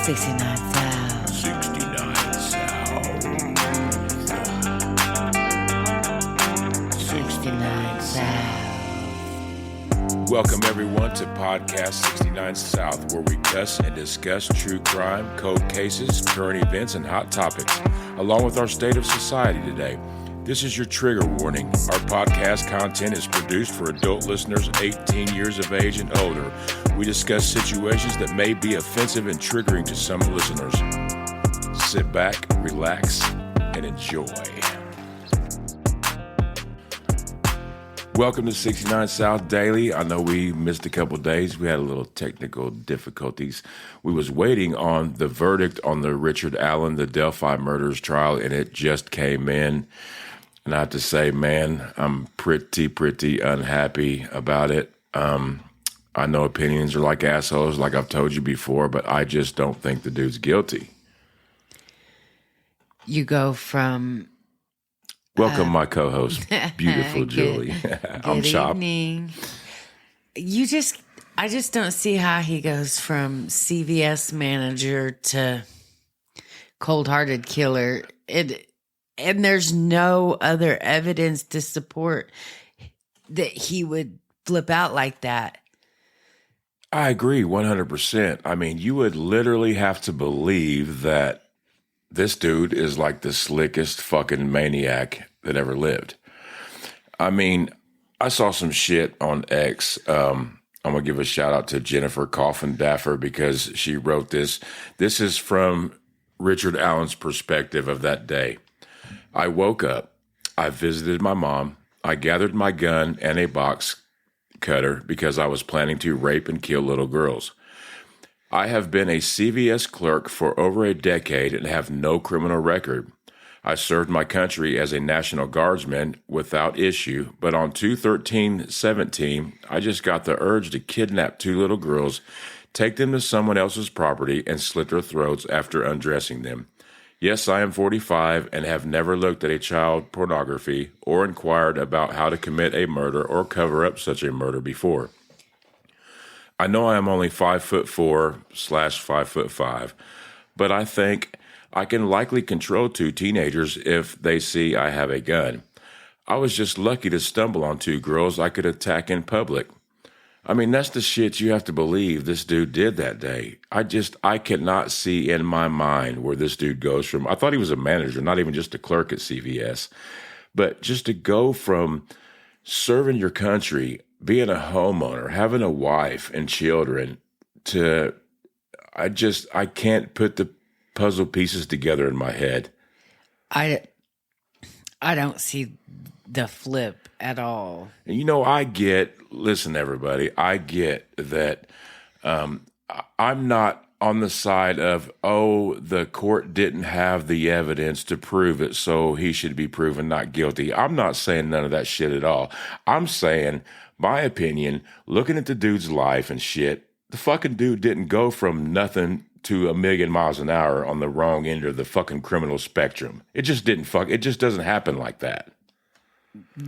69 South. 69 South. 69 South. Welcome everyone to Podcast 69 South, where we cuss and discuss true crime, cold cases, current events, and hot topics, along with our state of society today. This is your trigger warning. Our podcast content is produced for adult listeners 18 years of age and older. We discuss situations that may be offensive and triggering to some listeners. Sit back, relax, and enjoy. Welcome to 69 South Daily. I know we missed a couple days. We had a little technical difficulties. We was waiting on the verdict on the Richard Allen Delphi murders trial, and it just came in. And I have to say, man, I'm pretty unhappy about it. I know opinions are like assholes, like I've told you before, but I just don't think the dude's guilty. You go from... Welcome, my co-host, beautiful Julie. I'm Chop. Evening. I just don't see how he goes from CVS manager to cold-hearted killer. And there's no other evidence to support that he would flip out like that. I agree 100%. I mean, you would literally have to believe that this dude is like the slickest fucking maniac that ever lived. I mean, I saw some shit on X. I'm going to give a shout out to Jennifer Coffin Daffer because she wrote this. This is from Richard Allen's perspective of that day. I woke up, I visited my mom, I gathered my gun and a box cutter because I was planning to rape and kill little girls. I have been a CVS clerk for over a decade and have no criminal record. I served my country as a National Guardsman without issue, but on 2/13/17, I just got the urge to kidnap two little girls, take them to someone else's property, and slit their throats after undressing them. Yes, I am 45 and have never looked at a child pornography or inquired about how to commit a murder or cover up such a murder before. I know I am only 5'4/5'5", but I think I can likely control two teenagers if they see I have a gun. I was just lucky to stumble on two girls I could attack in public. I mean, that's the shit you have to believe this dude did that day. I cannot see in my mind where this dude goes from. I thought he was a manager, not even just a clerk at CVS, but just to go from serving your country, being a homeowner, having a wife and children to, I can't put the puzzle pieces together in my head. I don't see the flip at all. And listen, everybody, I get that I'm not on the side of, the court didn't have the evidence to prove it, so he should be proven not guilty. I'm not saying none of that shit at all. I'm saying, my opinion, looking at the dude's life and shit, the fucking dude didn't go from nothing to 1,000,000 miles an hour on the wrong end of the fucking criminal spectrum. It just it just doesn't happen like that.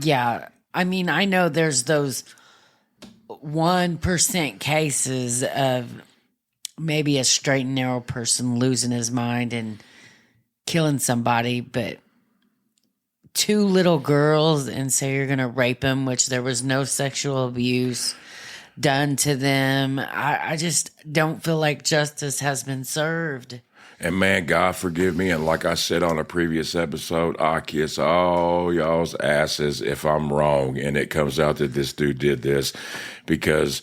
Yeah. I mean, I know there's those 1% cases of maybe a straight and narrow person losing his mind and killing somebody, but two little girls and say you're going to rape them, which there was no sexual abuse done to them. I just don't feel like justice has been served. And man, God forgive me. And like I said on a previous episode, I kiss all y'all's asses if I'm wrong and it comes out that this dude did this, because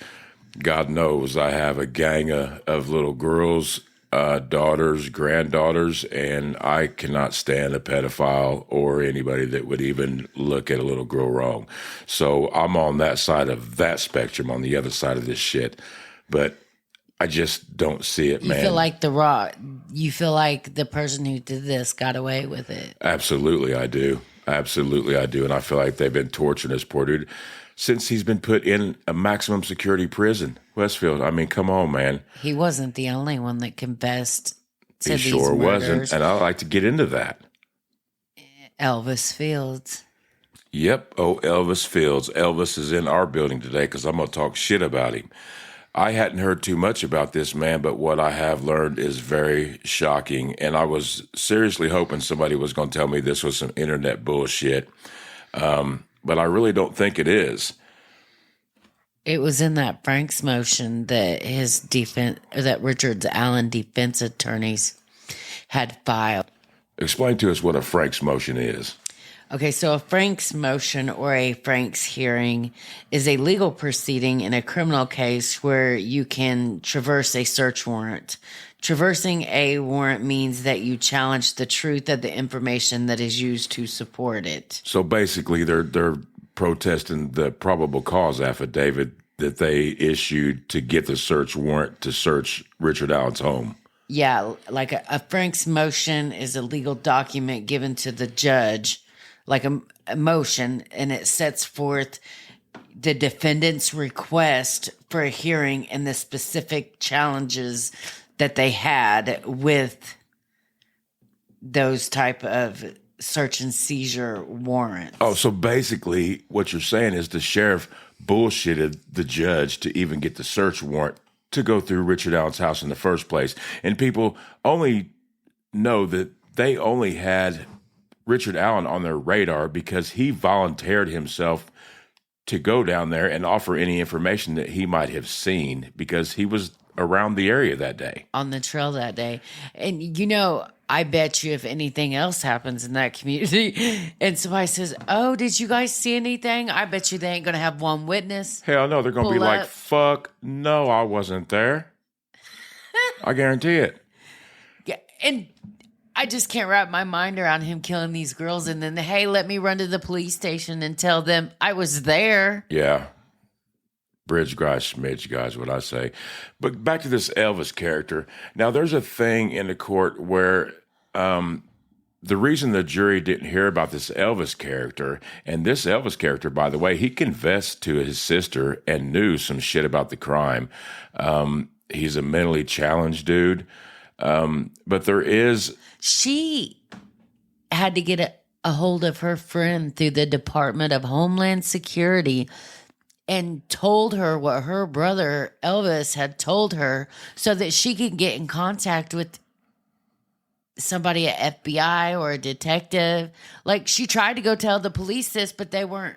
God knows I have a gang of little girls, daughters, granddaughters, and I cannot stand a pedophile or anybody that would even look at a little girl wrong. So I'm on that side of that spectrum, on the other side of this shit. But I just don't see it, man. You feel like the person who did this got away with it. Absolutely, I do. Absolutely, I do. And I feel like they've been torturing this poor dude since he's been put in a maximum security prison. Westfield, I mean, come on, man. He wasn't the only one that confessed to these murders. He sure wasn't, and I'd like to get into that. Elvis Fields. Yep, Elvis Fields. Elvis is in our building today because I'm going to talk shit about him. I hadn't heard too much about this man, but what I have learned is very shocking. And I was seriously hoping somebody was going to tell me this was some internet bullshit. But I really don't think it is. It was in that Frank's motion that that Richard Allen defense attorneys had filed. Explain to us what a Frank's motion is. Okay, so a Frank's motion or a Frank's hearing is a legal proceeding in a criminal case where you can traverse a search warrant. Traversing a warrant means that you challenge the truth of the information that is used to support it. So basically, they're protesting the probable cause affidavit that they issued to get the search warrant to search Richard Allen's home. Yeah, like a Frank's motion is a legal document given to the judge, like a motion, and it sets forth the defendant's request for a hearing and the specific challenges that they had with those type of search and seizure warrants. Oh, so basically what you're saying is the sheriff bullshitted the judge to even get the search warrant to go through Richard Allen's house in the first place. And people only know that they only had Richard Allen on their radar because he volunteered himself to go down there and offer any information that he might have seen because he was around the area that day. On the trail that day. And, you know, I bet you if anything else happens in that community and somebody says, oh, did you guys see anything? I bet you they ain't going to have one witness. Hell no, they're going to be like, fuck, no, I wasn't there. I guarantee it. Yeah, and I just can't wrap my mind around him killing these girls and then, hey, let me run to the police station and tell them I was there. Yeah. Bridge guys, smidge guys, what I say. But back to this Elvis character. Now, there's a thing in the court where the reason the jury didn't hear about this Elvis character, and this Elvis character, by the way, he confessed to his sister and knew some shit about the crime. He's a mentally challenged dude. But there is... She had to get a hold of her friend through the Department of Homeland Security and told her what her brother Elvis had told her so that she could get in contact with somebody at FBI or a detective. Like, she tried to go tell the police this, but they weren't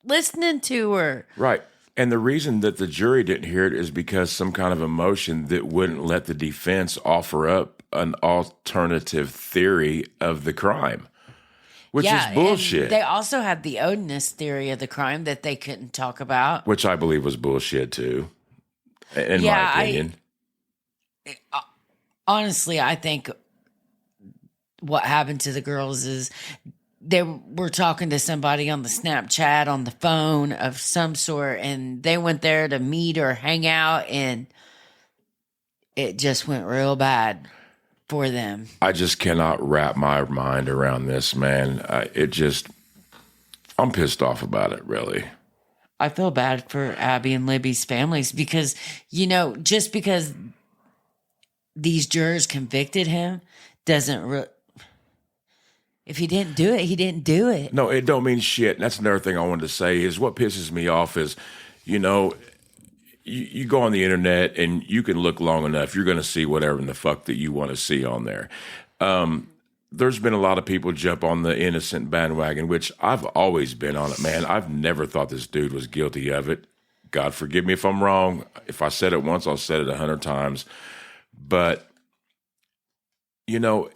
listening to her. Right. And the reason that the jury didn't hear it is because some kind of emotion that wouldn't let the defense offer up an alternative theory of the crime, which is bullshit. And they also had the odinist theory of the crime that they couldn't talk about. Which I believe was bullshit too, in my opinion. Honestly, I think what happened to the girls is they were talking to somebody on the Snapchat on the phone of some sort, and they went there to meet or hang out, and it just went real bad for them. I just cannot wrap my mind around this, man. I'm pissed off about it, really. I feel bad for Abby and Libby's families because, you know, just because these jurors convicted him doesn't if he didn't do it, he didn't do it. No, it don't mean shit. And that's another thing I wanted to say is what pisses me off is, you know, you go on the internet and you can look long enough, you're going to see whatever in the fuck that you want to see on there. There's been a lot of people jump on the innocent bandwagon, which I've always been on it, man. I've never thought this dude was guilty of it. God forgive me if I'm wrong. If I said it once, I'll say it 100 times. But, you know,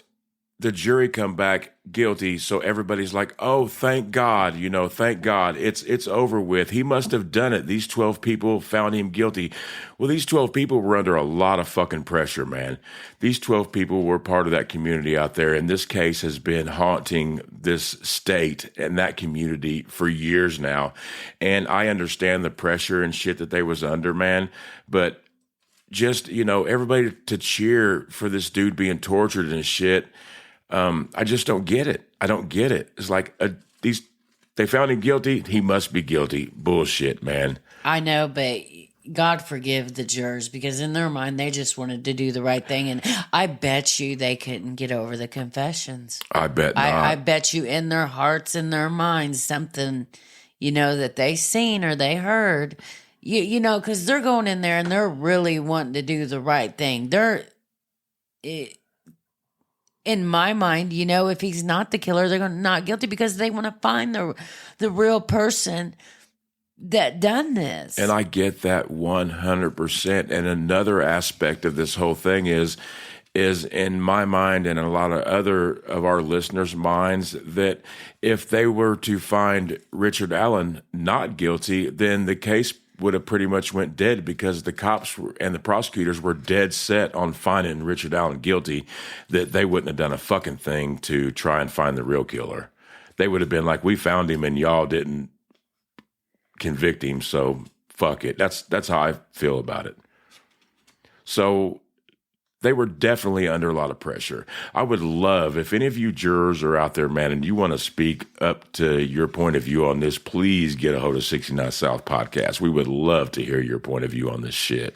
the jury come back guilty, so everybody's like, oh, thank God, you know, thank God, it's over with. He must have done it. These 12 people found him guilty. Well, these 12 people were under a lot of fucking pressure, man. These 12 people were part of that community out there, and this case has been haunting this state and that community for years now. And I understand the pressure and shit that they was under, man, but just, you know, everybody to cheer for this dude being tortured and shit, I just don't get it. I don't get it. It's like they found him guilty. He must be guilty. Bullshit, man. I know, but God forgive the jurors because in their mind, they just wanted to do the right thing. And I bet you they couldn't get over the confessions. I bet not. I bet you in their hearts and their minds, something, you know, that they seen or they heard You know, because they're going in there and they're really wanting to do the right thing. In my mind, you know, if he's not the killer, they're going to not guilty because they want to find the real person that done this. And I get that 100%. And another aspect of this whole thing is in my mind and in a lot of other of our listeners' minds that if they were to find Richard Allen not guilty, then the case would have pretty much went dead because the cops and the prosecutors were dead set on finding Richard Allen guilty, that they wouldn't have done a fucking thing to try and find the real killer. They would have been like, we found him and y'all didn't convict him, so fuck it. That's how I feel about it. So they were definitely under a lot of pressure. I would love, if any of you jurors are out there, man, and you want to speak up to your point of view on this, please get a hold of 69 South Podcast. We would love to hear your point of view on this shit.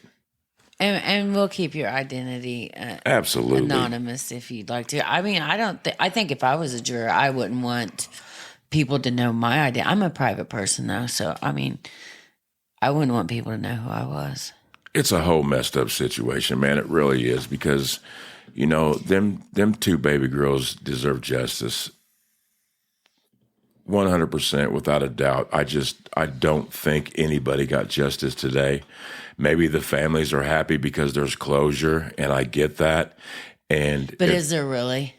And we'll keep your identity absolutely anonymous if you'd like to. I mean, I think if I was a juror, I wouldn't want people to know my identity. I'm a private person, though, so, I mean, I wouldn't want people to know who I was. It's a whole messed up situation, man. It really is because, you know, them two baby girls deserve justice. 100% without a doubt. I don't think anybody got justice today. Maybe the families are happy because there's closure, and I get that. But is there really?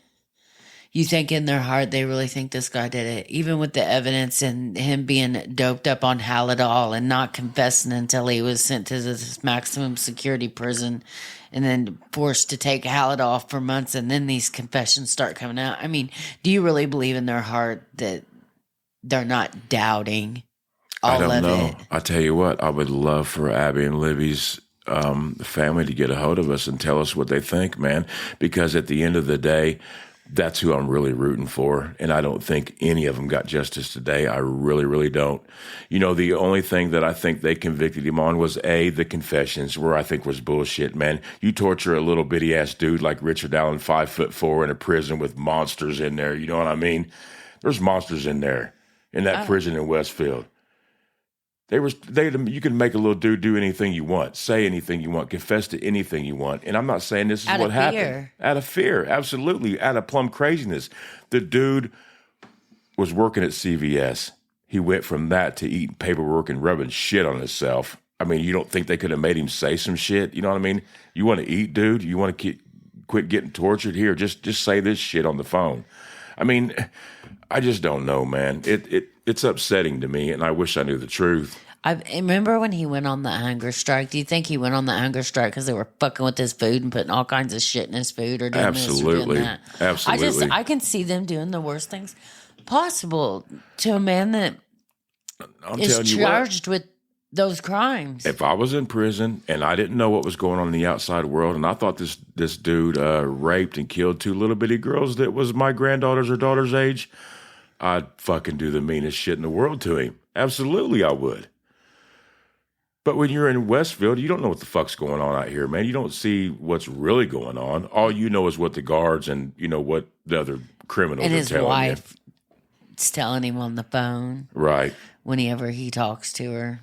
You think in their heart they really think this guy did it, even with the evidence and him being doped up on Halidol and not confessing until he was sent to this maximum security prison and then forced to take Halidol for months, and then these confessions start coming out. I mean, do you really believe in their heart that they're not doubting all of it? I don't know. I tell you what, I would love for Abby and Libby's family to get a hold of us and tell us what they think, man, because at the end of the day, that's who I'm really rooting for, and I don't think any of them got justice today. I really, really don't. You know, the only thing that I think they convicted him on was, the confessions, where I think was bullshit, man. You torture a little bitty-ass dude like Richard Allen, 5'4", in a prison with monsters in there, you know what I mean? There's monsters in there, in that prison in Westfield. You can make a little dude do anything you want, say anything you want, confess to anything you want. And I'm not saying this is what happened. Out of fear, absolutely. Out of plumb craziness. The dude was working at CVS. He went from that to eating paperwork and rubbing shit on himself. I mean, you don't think they could have made him say some shit? You know what I mean? You want to eat, dude? You want to quit getting tortured? Here, just say this shit on the phone. I mean, I just don't know, man. It's upsetting to me, and I wish I knew the truth. I remember when he went on the hunger strike. Do you think he went on the hunger strike because they were fucking with his food and putting all kinds of shit in his food or doing this or doing that? Absolutely. I can see them doing the worst things possible to a man that is charged with those crimes. If I was in prison and I didn't know what was going on in the outside world, and I thought this dude raped and killed two little bitty girls that was my granddaughter's or daughter's age, I'd fucking do the meanest shit in the world to him. Absolutely, I would. But when you're in Westfield, you don't know what the fuck's going on out here, man. You don't see what's really going on. All you know is what the guards and, you know, what the other criminals are telling you. And his wife is telling him on the phone. Right. Whenever he talks to her.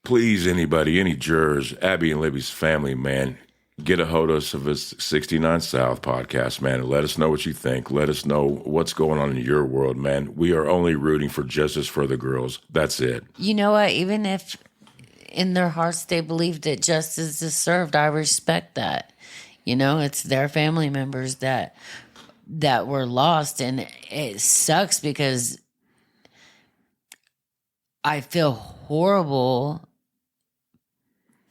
Please, anybody, any jurors, Abby and Libby's family, man, get a hold of us of this 69 South podcast, man, and let us know what you think. Let us know what's going on in your world, man. We are only rooting for justice for the girls. That's it. You know what? Even if in their hearts they believe that justice is served, I respect that. You know, it's their family members that were lost, and it sucks because I feel horrible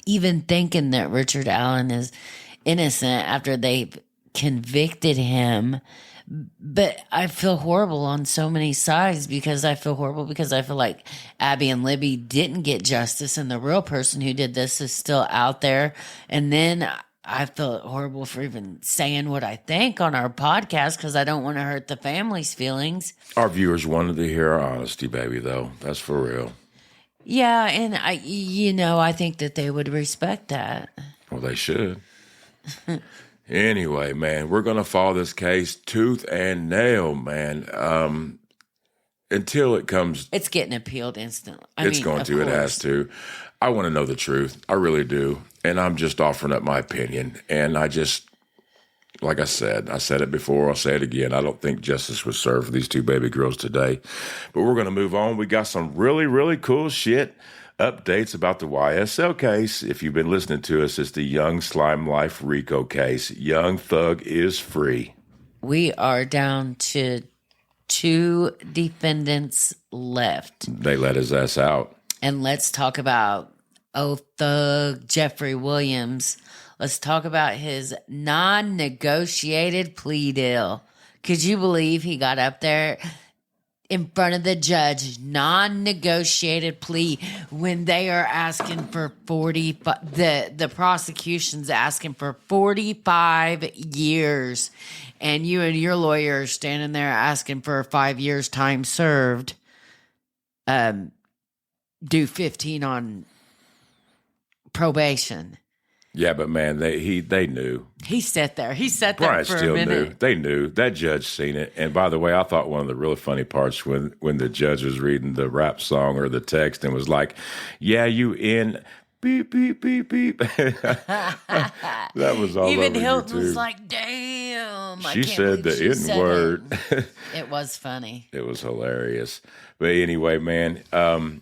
even thinking that Richard Allen is innocent after they've convicted him. But I feel horrible on so many sides because I feel like Abby and Libby didn't get justice and the real person who did this is still out there. And then I feel horrible for even saying what I think on our podcast because I don't want to hurt the family's feelings. Our viewers wanted to hear our honesty, baby, though. That's for real. Yeah, and I think that they would respect that. Well, they should. Anyway, man, we're going to follow this case tooth and nail, man. until it comes. It's getting appealed instantly. It's going to. It has to. I want to know the truth. I really do. And I'm just offering up my opinion. And I just, like I said it before, I'll say it again. I don't think justice was served for these two baby girls today. But we're going to move on. We got some really, really cool shit. Updates about the YSL case. If you've been listening to us, it's the Young Slime Life RICO case. Young Thug is free. We are down to 2 defendants left. They let his ass out. And let's talk about Thug Jeffrey Williams. Let's talk about his non-negotiated plea deal. Could you believe he got up there in front of the judge, non-negotiated plea, when they are asking for 45, the prosecution's asking for 45 years, and you and your lawyer are standing there asking for 5 years time served, do 15 on probation. Yeah, but man, they knew. He sat there. He sat there Brian for still a minute. knew. They knew. That judge seen it. And by the way, I thought one of the really funny parts when the judge was reading the rap song or the text and was like, "Yeah, you in beep beep beep beep." That was all Even over Hilton YouTube. was like, "Damn!" She said the N word. It was funny. It was hilarious. But anyway, man.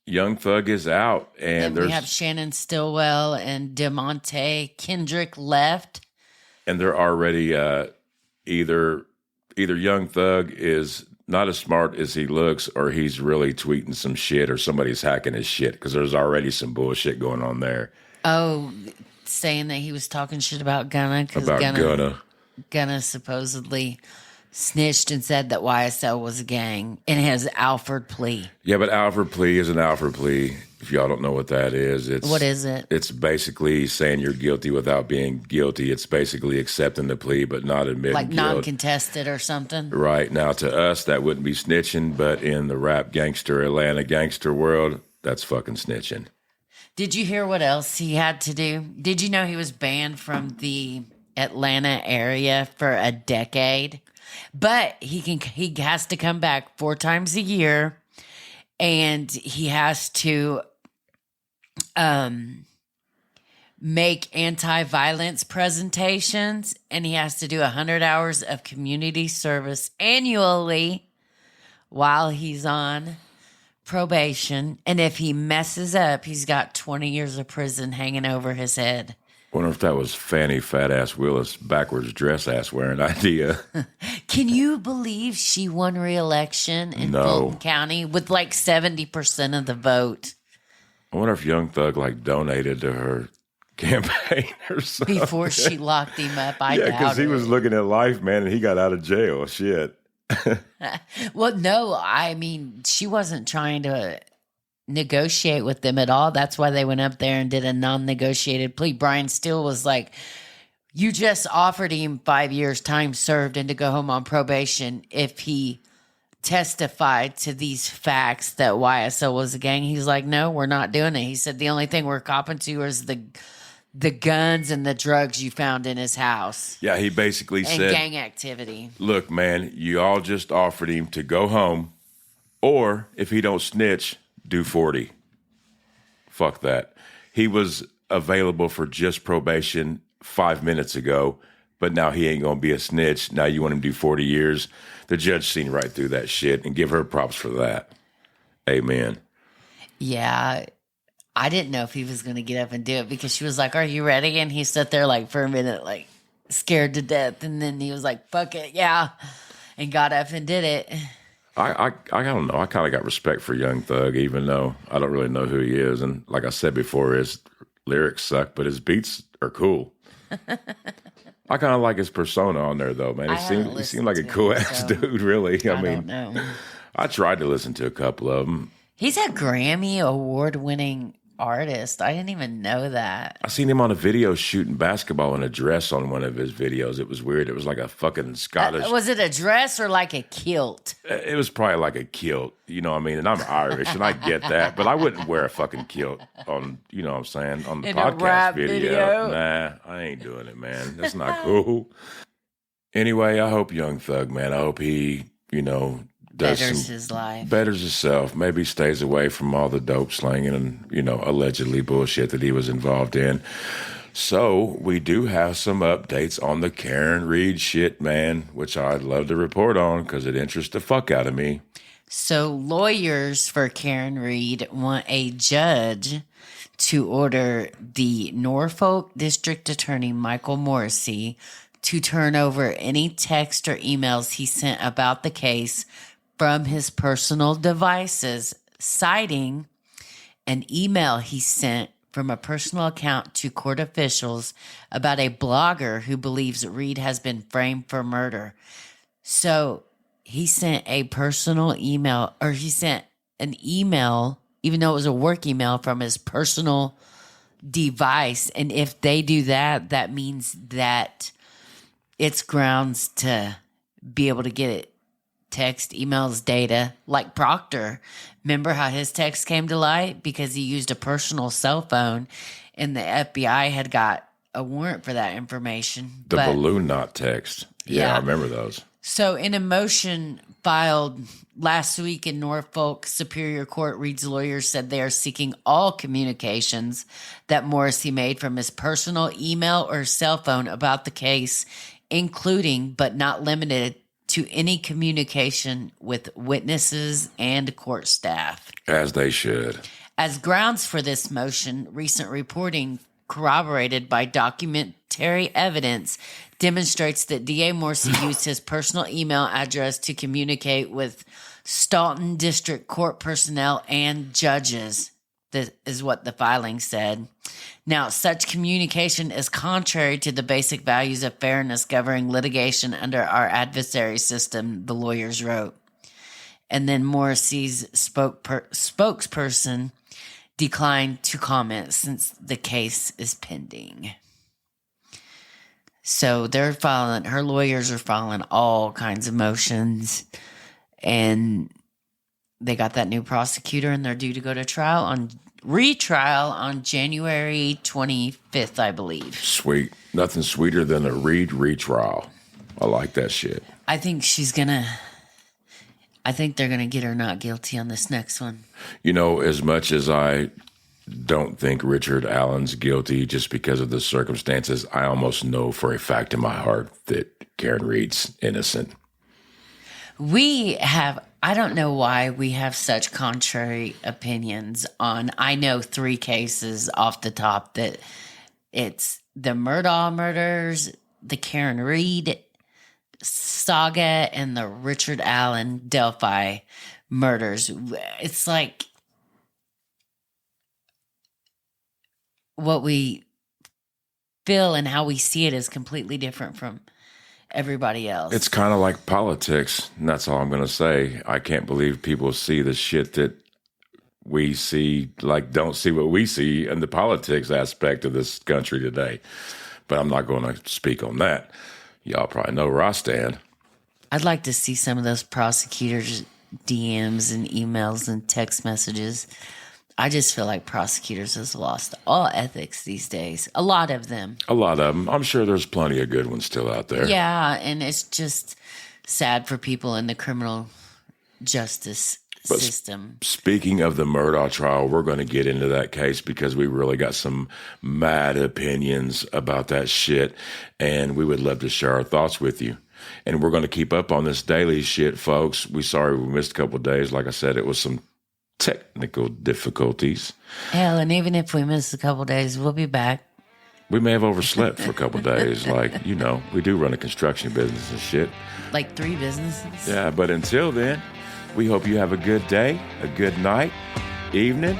Young Thug is out, and we have Shannon Stillwell and DeMonte Kendrick left, and they're already either Young Thug is not as smart as he looks, or he's really tweeting some shit, or somebody's hacking his shit because there's already some bullshit going on there. Oh, saying that he was talking shit about Gunna because Gunna supposedly snitched and said that YSL was a gang in his Alford plea. Yeah, but Alford plea is an Alford plea. If y'all don't know what that is, what is it? It's basically saying you're guilty without being guilty. It's basically accepting the plea but not admitting like guilt. non-contested or something. Right. Now, to us, that wouldn't be snitching, but in the rap gangster, Atlanta gangster world, that's fucking snitching. Did you hear what else he had to do? Did you know he was banned from the Atlanta area for a decade? But he has to come back 4 times a year, and he has to make anti-violence presentations, and he has to do 100 hours of community service annually while he's on probation. And if he messes up, he's got 20 years of prison hanging over his head. Wonder if that was Fani fat ass Willis backwards dress ass wearing idea. Can you believe she won re-election in Fulton County with like 70% of the vote? I wonder if Young Thug like donated to her campaign or something before she locked him up. I yeah, doubt because he it. was looking at life, man, and he got out of jail. Shit. Well, no, I mean she wasn't trying to negotiate with them at all. That's why they went up there and did a non-negotiated plea. Brian Steele was like, you just offered him 5 years time served and to go home on probation if he testified to these facts that YSL was a gang. He's like, no, we're not doing it. He said the only thing we're copping to is the guns and the drugs you found in his house. Yeah, he basically said gang activity. Look, man, you all just offered him to go home, or if he don't snitch, do 40. Fuck that. He was available for just probation 5 minutes ago, but now he ain't going to be a snitch. Now you want him to do 40 years. The judge seen right through that shit and give her props for that. Amen. Yeah. I didn't know if he was going to get up and do it because she was like, are you ready? And he sat there like for a minute, like scared to death. And then he was like, fuck it. Yeah. And got up and did it. I don't know. I kind of got respect for Young Thug, even though I don't really know who he is. And like I said before, his lyrics suck, but his beats are cool. I kind of like his persona on there, though, man. He seemed like a cool-ass dude, really. I mean, don't know. I tried to listen to a couple of them. He's a Grammy award-winning artist. I didn't even know that. I seen him on a video shooting basketball in a dress on one of his videos. It was weird. It was like a fucking Scottish. Was it a dress or like a kilt? It was probably like a kilt, you know what I mean? And I'm Irish, and I get that, but I wouldn't wear a fucking kilt on, you know what I'm saying, on the In a podcast rap video. video. Nah, I ain't doing it, man. That's not cool. Anyway, I hope Young Thug, man, I hope he, you know, betters his life. Betters himself. Maybe stays away from all the dope slinging and, allegedly bullshit that he was involved in. So we do have some updates on the Karen Reed shit, man, which I'd love to report on because it interests the fuck out of me. So lawyers for Karen Reed want a judge to order the Norfolk District Attorney Michael Morrissey to turn over any text or emails he sent about the case from his personal devices, citing an email he sent from a personal account to court officials about a blogger who believes Reed has been framed for murder. So he sent a personal email, or he sent an email, even though it was a work email, from his personal device. And if they do that, that means that it's grounds to be able to get it. Text, emails, data, like Proctor. Remember how his text came to light? Because he used a personal cell phone and the FBI had got a warrant for that information. The balloon knot text. Yeah, I remember those. So in a motion filed last week in Norfolk Superior Court, Reed's lawyers said they are seeking all communications that Morrissey made from his personal email or cell phone about the case, including but not limited to any communication with witnesses and court staff. As they should. As grounds for this motion, recent reporting corroborated by documentary evidence demonstrates that D.A. Morrissey used his personal email address to communicate with Stoughton District Court personnel and judges. This is what the filing said. Now, such communication is contrary to the basic values of fairness governing litigation under our adversary system, the lawyers wrote. And then Morrissey's spokesperson declined to comment since the case is pending. So her lawyers are filing all kinds of motions, and they got that new prosecutor, and they're due to go to retrial on January 25th, I believe. Sweet. Nothing sweeter than a Reed retrial. I like that shit. I think they're going to get her not guilty on this next one. As much as I don't think Richard Allen's guilty just because of the circumstances, I almost know for a fact in my heart that Karen Reed's innocent. I don't know why we have such contrary opinions on, I know 3 cases off the top that it's the Murdaugh murders, the Karen Reed saga, and the Richard Allen Delphi murders. It's like what we feel and how we see it is completely different from everybody else. It's kind of like politics, and that's all I'm going to say. I can't believe people see the shit that we see, don't see what we see in the politics aspect of this country today. But I'm not going to speak on that. Y'all probably know where I stand. I'd like to see some of those prosecutors' DMs and emails and text messages. I just feel like prosecutors has lost all ethics these days. A lot of them. I'm sure there's plenty of good ones still out there. Yeah, and it's just sad for people in the criminal justice system. Speaking of the Murdaugh trial, we're going to get into that case because we really got some mad opinions about that shit, and we would love to share our thoughts with you. And we're going to keep up on this daily shit, folks. Sorry we missed a couple of days. Like I said, it was some technical difficulties. Hell, and even if we miss a couple days, we'll be back. We may have overslept for a couple days. We do run a construction business and shit. 3 businesses. Yeah, but until then, we hope you have a good day, a good night, evening,